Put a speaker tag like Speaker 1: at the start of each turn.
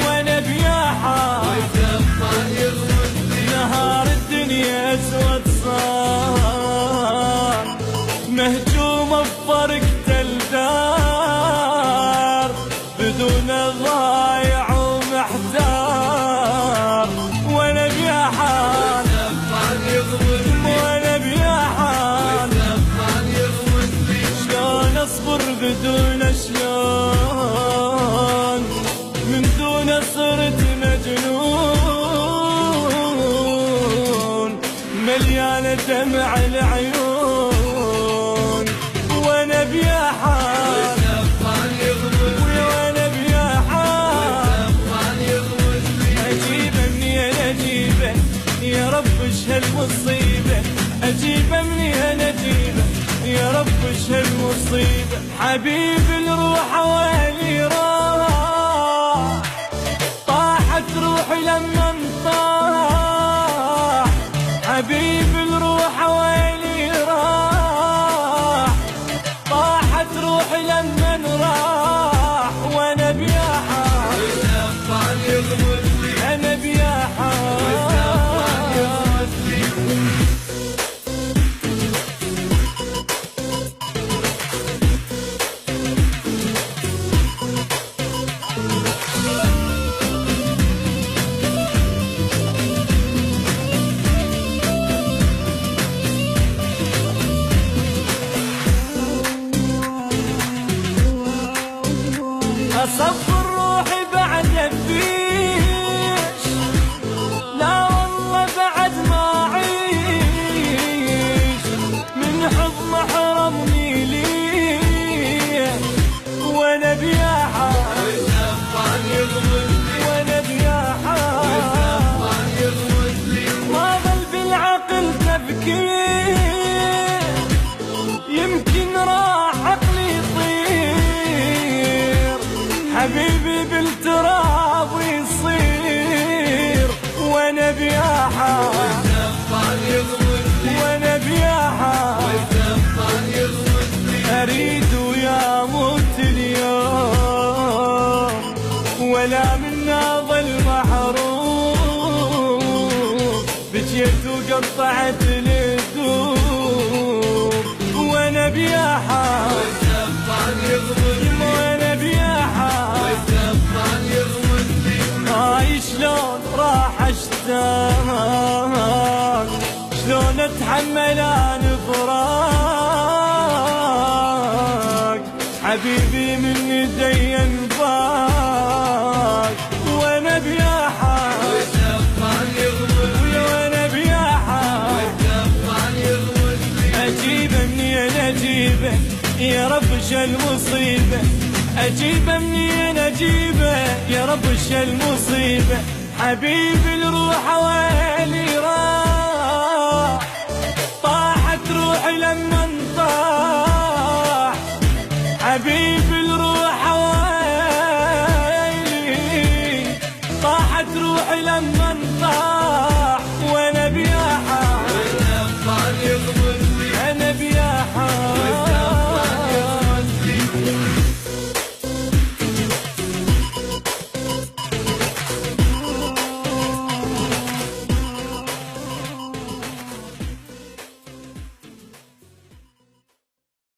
Speaker 1: وانا بياحة نهار الدنيا اسود صار، مهجومة بفرقة الدار، بدون ضايع ومحتار. وانا بياحة وانا بياحة شلون اصبر بدون شلون، من دون صرت مجنون، مليانة دمع العيون. وانا بياحة وانا بياحة عجيبة مني انا اجيبه يا رب ايش هالمصيبة، عجيبة مني انا اجيبه يا رب ايش هالمصيبة. حبيب الروح ويلي راح، طاحت روحي لما انطاح. حبيب الروح ويلي راح، طاحت روحي لما راح. وانا بياحة انا بياحة أصفر روحي بعد الفيش، لا والله بعد ما أعيش، من حضن حرمني ليه. وأنا بياحة وأنا بياحة ما ظل بالعقل تفكير، يمكن راح عقلي يطير، حبيبي بالتراب يصير. وانا بياحة وانا بياحة اريد ويا موت اليوم، ولا منا ظل محروم، بجيت وقطعت الهدوم. وانا بياحة وانا بياحة هاي شلون راح اشتاق، شلون اتحمل انا فراق، حبيبي من يدي انفاق. وانا بياحة وانا بياحة اجيبه مني انا اجيبه يا رب ايش المصيبة، اجيبه مني انا اجيبه يا رب ايش المصيبة. حبيب الروح ويلي راح، طاحت روحي لما انطاح.